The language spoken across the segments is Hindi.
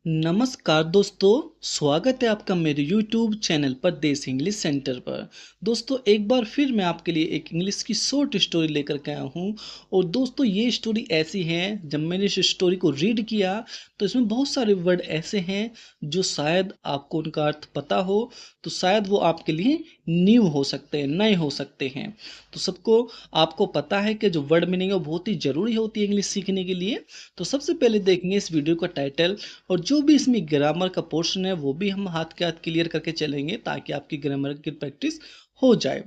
नमस्कार दोस्तों, स्वागत है आपका मेरे YouTube चैनल पर देश इंग्लिश सेंटर पर। दोस्तों एक बार फिर मैं आपके लिए एक इंग्लिश की शॉर्ट स्टोरी लेकर के आया हूँ। और दोस्तों ये स्टोरी ऐसी है, जब मैंने इस स्टोरी को रीड किया तो इसमें बहुत सारे वर्ड ऐसे हैं जो शायद आपको उनका अर्थ पता हो, तो शायद वो आपके लिए न्यू हो सकते हैं, नए हो सकते हैं। तो सबको आपको पता है कि जो वर्ड मीनिंग है वो बहुत ही ज़रूरी होती है इंग्लिश सीखने के लिए। तो सबसे पहले देखेंगे इस वीडियो का टाइटल, और जो भी इसमें ग्रामर का पोर्शन है वो भी हम हाथ के हाथ क्लियर करके चलेंगे ताकि आपकी ग्रामर की प्रैक्टिस हो जाए।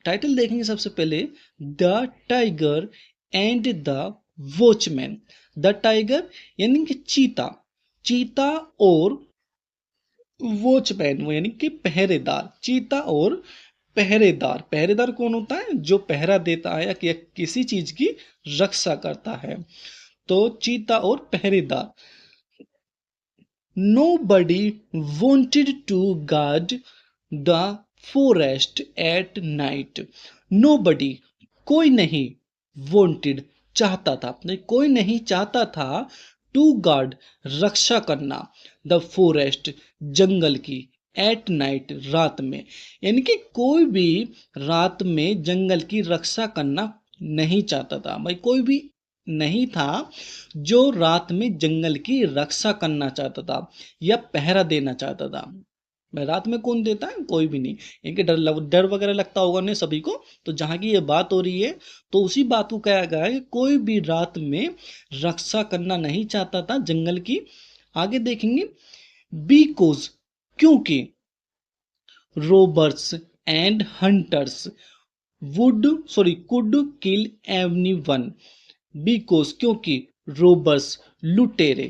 टाइटल देखेंगे सबसे पहले, the tiger and the watchman. The tiger यानी कि चीता, चीता और वॉचमैन वो यानी कि पहरेदार। चीता और पहरेदार, पहरेदार कौन होता है? जो पहरा देता है या किसी चीज की रक्षा करता है। तो चीता और पहरेदार। Nobody wanted to guard the forest at night. Nobody, कोई नहीं, wanted, चाहता था, नहीं कोई नहीं चाहता था, to guard, रक्षा करना, the forest, जंगल की, at night, रात में। यानी कि कोई भी रात में जंगल की रक्षा करना नहीं चाहता था। भाई कोई भी नहीं था जो रात में जंगल की रक्षा करना चाहता था या पहरा देना चाहता था। भाई रात में कौन देता है? कोई भी नहीं। इनके डर वगैरह लगता होगा नहीं सभी को। तो जहां की ये बात हो रही है तो उसी बात को कहा गया है कि कोई भी रात में रक्षा करना नहीं चाहता था जंगल की। आगे देखेंगे, बीकोज, क्योंकि, robbers and hunters would could kill everyone. Because, क्योंकि, रोबर्स, लुटेरे।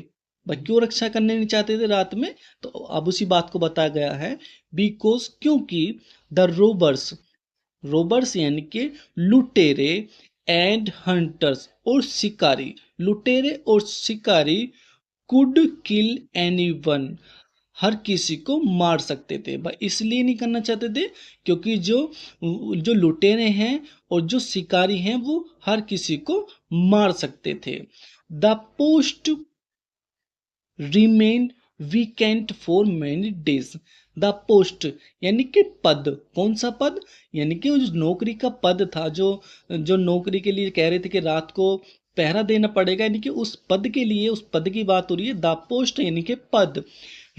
भाई क्यों रक्षा करने नहीं चाहते थे रात में? तो अब उसी बात को बताया गया है, बिकॉज, क्योंकि, द रोबर्स, रोबर्स यानी कि लुटेरे, एंड हंटर्स और शिकारी, लुटेरे और शिकारी, कुड किल एनीवन, हर किसी को मार सकते थे। भाई इसलिए नहीं करना चाहते थे क्योंकि जो जो लुटेरे हैं और जो शिकारी हैं वो हर किसी को मार सकते थे। The post remain vacant for many days. The post यानी कि पद, कौन सा पद? यानी कि उस नौकरी का पद था जो जो नौकरी के लिए कह रहे थे कि रात को पहरा देना पड़ेगा, यानी कि उस पद के लिए, उस पद की बात हो रही है। द पोस्ट यानी कि पद,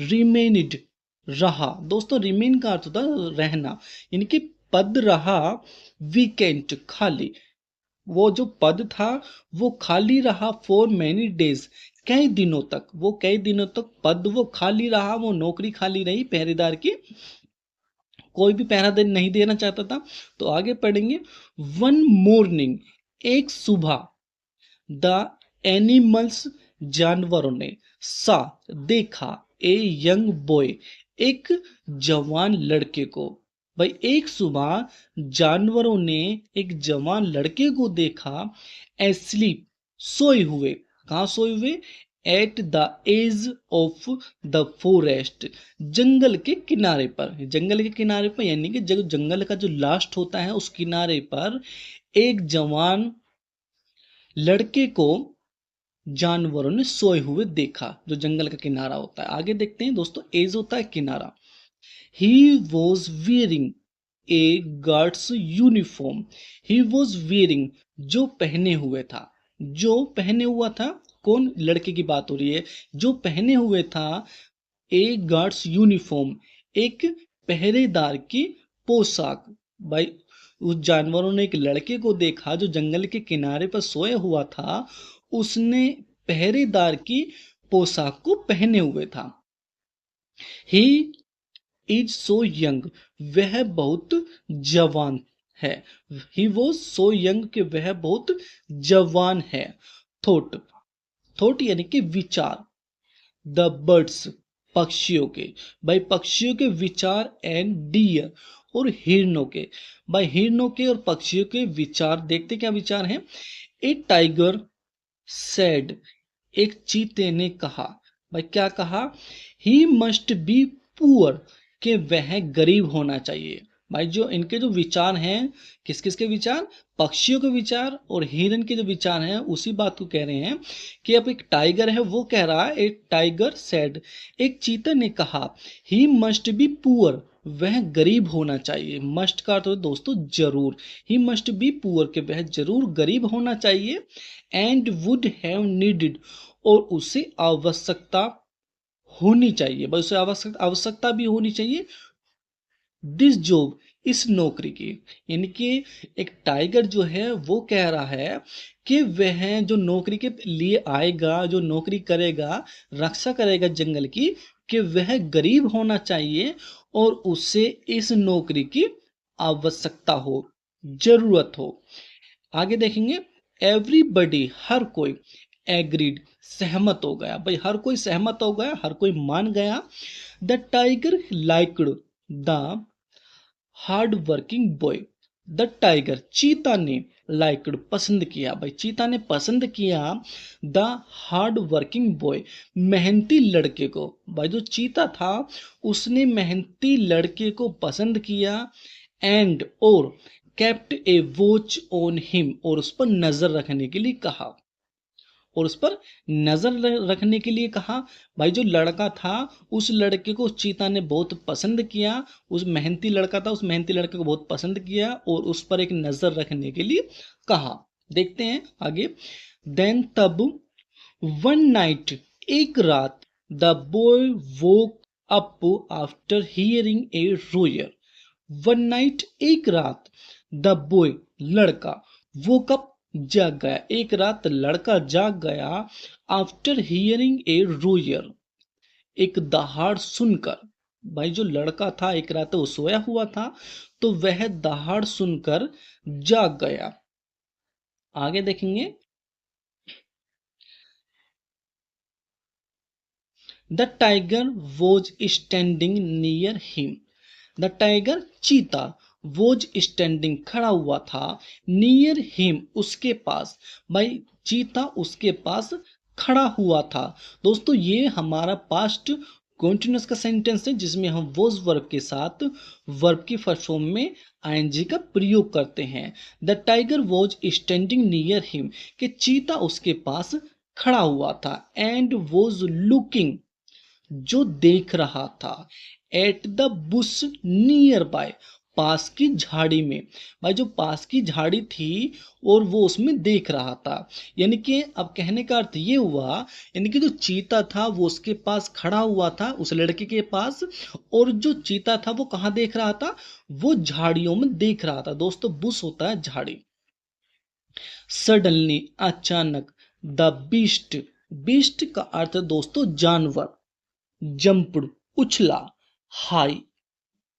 रिमेनिड, रहा। दोस्तों रिमेन का अर्थ होता है रहना, यानी कि पद रहा, वीकेंट, खाली। वो जो पद था वो खाली रहा फॉर मैनी डेज, कई दिनों तक, वो कई दिनों तक पद वो खाली रहा, वो नौकरी खाली रही पहरेदार की। कोई भी पहरा दे नहीं देना चाहता था। तो आगे पढ़ेंगे, वन मॉर्निंग, एक सुबह, द एनिमल्स, जानवरों ने, सा, देखा, ए यंग बॉय, एक जवान लड़के को। भाई एक सुबह जानवरों ने एक जवान लड़के को देखा, एस्लीप, सोए हुए। कहाँ सोए हुए? At the edge of the forest, जंगल के किनारे पर। जंगल के किनारे पर यानी कि जंगल का जो लास्ट होता है उस किनारे पर एक जवान लड़के को जानवरों ने सोए हुए देखा, जो जंगल का किनारा होता है। आगे देखते हैं दोस्तों, एज होता है किनारा। He was wearing A guards uniform. He was wearing, जो पहने हुए था, जो पहने हुआ था, कौन? लड़के की बात हो रही है। जो पहने हुए था ए गार्ड्स यूनिफॉर्म, एक पहरेदार की पोशाक। भाई उस जानवरों ने एक लड़के को देखा जो जंगल के किनारे पर सोया हुआ था, उसने पहरेदार की पोशाक को पहने हुए था। ही इज सो यंग, वह बहुत जवान है। ही वॉज सो यंग कि वह बहुत जवान है। थॉट, थॉट यानी कि विचार, द बर्ड्स, पक्षियों के। भाई पक्षियों के विचार, एंड डियर, और हिरणों के। भाई हिरणों के और पक्षियों के विचार। देखते क्या विचार हैं। ए टाइगर सेड, एक चीते ने कहा। भाई क्या कहा? ही मस्ट बी पुअर, कि वह गरीब होना चाहिए। भाई जो इनके जो विचार हैं, किस किस के विचार, पक्षियों के विचार और हिरन के जो विचार हैं, उसी बात को कह रहे हैं कि अब एक टाइगर है वो कह रहा है, एक टाइगर सेड, एक चीता ने कहा, ही मस्ट बी पुअर, वह गरीब होना चाहिए। मस्ट का तो दोस्तों जरूर, ही मस्ट बी पुअर के वह जरूर गरीब होना चाहिए, एंड वुड हैव नीडेड, और उसे आवश्यकता होनी चाहिए, बस उसे आवश्यकता भी होनी चाहिए, दिस जॉब, इस नौकरी की। यानी कि एक टाइगर जो है वो कह रहा है कि वह जो नौकरी के लिए आएगा, जो नौकरी करेगा, रक्षा करेगा जंगल की, कि वह गरीब होना चाहिए और उसे इस नौकरी की आवश्यकता हो, जरूरत हो। आगे देखेंगे, एवरीबडी, हर कोई, एग्रीड, सहमत हो गया, भाई हर कोई सहमत हो गया, हर कोई मान गया। The tiger liked the hard working boy, the tiger, चीता ने, लाइक्ड, पसंद किया, भाई चीता ने पसंद किया, द हार्ड वर्किंग बॉय, मेहनती लड़के को। भाई जो चीता था उसने मेहनती लड़के को पसंद किया, एंड, और, kept A watch on him, और उस पर नजर रखने के लिए कहा, और उस पर नजर रखने के लिए कहा। भाई जो लड़का था उस लड़के को चीता ने बहुत पसंद किया, उस मेहनती लड़का था, उस मेहनती लड़के को बहुत पसंद किया और उस पर एक नजर रखने के लिए कहा। देखते हैं आगे। देन तब, वन नाइट, एक रात, the boy woke up after hearing a roar, one night, एक रात, द बॉय, लड़का, वो कब, जाग गया, एक रात लड़का जाग गया, आफ्टर हियरिंग ए रोयर, एक दहाड़ सुनकर। भाई जो लड़का था एक रात वो सोया हुआ था, तो वह दहाड़ सुनकर जाग गया। आगे देखेंगे, the tiger was standing near him, the tiger, चीता, वॉज स्टैंडिंग, खड़ा हुआ था, नियर हिम, उसके पास। भाई चीता उसके पास खड़ा हुआ था। दोस्तों ये हमारा पास्ट कॉन्टिन्यूस का सेंटेंस है जिसमें हम वॉज वर्ब के साथ वर्ब की फर्स्ट फॉर्म में आईएनजी का प्रयोग करते हैं। The tiger was standing near him, कि चीता उसके पास खड़ा हुआ था, एंड वॉज लुकिंग, जो देख रहा था, at the bush nearby, पास की झाड़ी में। भाई जो पास की झाड़ी थी और वो उसमें देख रहा था। यानी कि अब कहने का अर्थ ये हुआ, यानी कि जो चीता था वो उसके पास खड़ा हुआ था, उस लड़के के पास, और जो चीता था वो कहाँ देख रहा था, वो झाड़ियों में देख रहा था। दोस्तों बुश होता है झाड़ी। सडनली, अचानक, द बीस्ट, बीस्ट का अर्थ है दोस्तों जानवर, जंप्ड, उछला, हाई,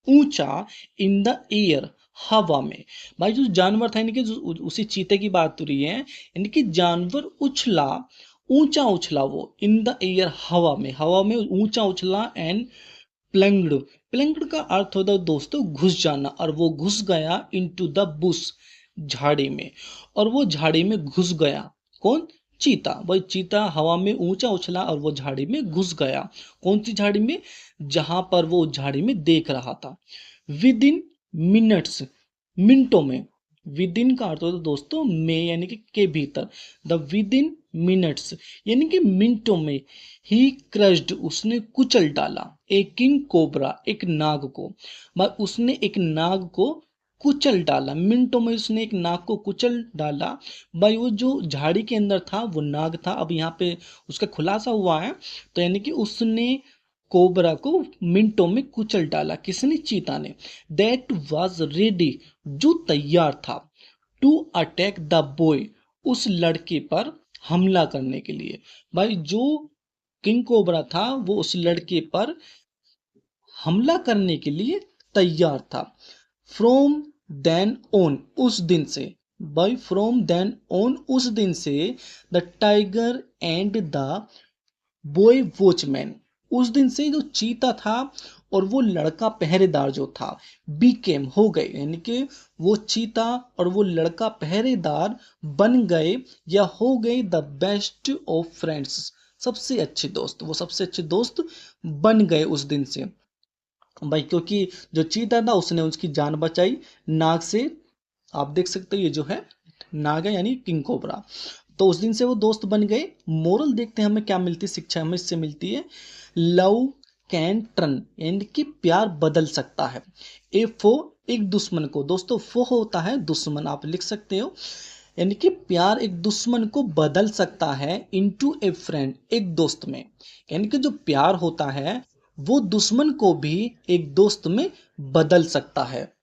ऊंचा, इन द एयर, हवा में। भाई जो जानवर था, यानी कि जो उसी चीते की बात हो रही है, यानी कि जानवर उछला, ऊंचा उछला वो, इन द एयर, हवा में ऊंचा उछला, एंड प्लंग्ड, प्लंग्ड का अर्थ होता है दोस्तों घुस जाना, और वो घुस गया इनटू द बुश, झाड़ी में, और वो झाड़ी में घुस गया। कौन, चीता। वही चीता हवा में ऊंचा उछला और वो झाड़ी में घुस गया। कौन सी झाड़ी में, जहां पर वो झाड़ी में देख रहा था। विद इन मिनट्स, मिनटों में, विद इन का अर्थ होता है दोस्तों में, यानी कि के भीतर। द विद इन मिनट्स, यानी कि मिनटों में, ही क्रश्ड, उसने कुचल डाला, एक किंग कोबरा, एक नाग को। उसने एक नाग को कुचल डाला, मिनटों में उसने एक नाग को कुचल डाला। भाई वो जो झाड़ी के अंदर था वो नाग था, अब यहाँ पे उसका खुलासा हुआ है, तो यानी कि उसने कोबरा को मिनटों में कुचल डाला। किसने, चीता ने। दैट वाज रेडी, जो तैयार था, टू अटैक द बॉय, उस लड़के पर हमला करने के लिए। भाई जो किंग कोबरा था वो उस लड़के पर हमला करने के लिए तैयार था। फ्रॉम देन ऑन, उस दिन से। बाय फ्रॉम देन ऑन, उस दिन से, the tiger and the boy watchman, उस दिन से जो चीता था और वो लड़का पहरेदार जो था, बीकेम, हो गए, यानी कि वो चीता और वो लड़का पहरेदार बन गए या हो गए द बेस्ट ऑफ फ्रेंड्स, सबसे अच्छे दोस्त, वो सबसे अच्छे दोस्त बन गए उस दिन से। भाई, क्योंकि जो चीता था उसने उसकी जान बचाई नाग से। आप देख सकते हो ये जो है नाग है, यानी किंग कोबरा। तो उस दिन से वो दोस्त बन गए। मोरल देखते हैं हमें क्या मिलती है, शिक्षा हमें इससे मिलती है। लव कैन टर्न, यानी कि प्यार बदल सकता है। ए फो, एक दुश्मन को, दोस्तों फो होता है दुश्मन, आप लिख सकते हो। यानी कि प्यार एक दुश्मन को बदल सकता है इनटू ए फ्रेंड, एक दोस्त में। यानी कि जो प्यार होता है वो दुश्मन को भी एक दोस्त में बदल सकता है।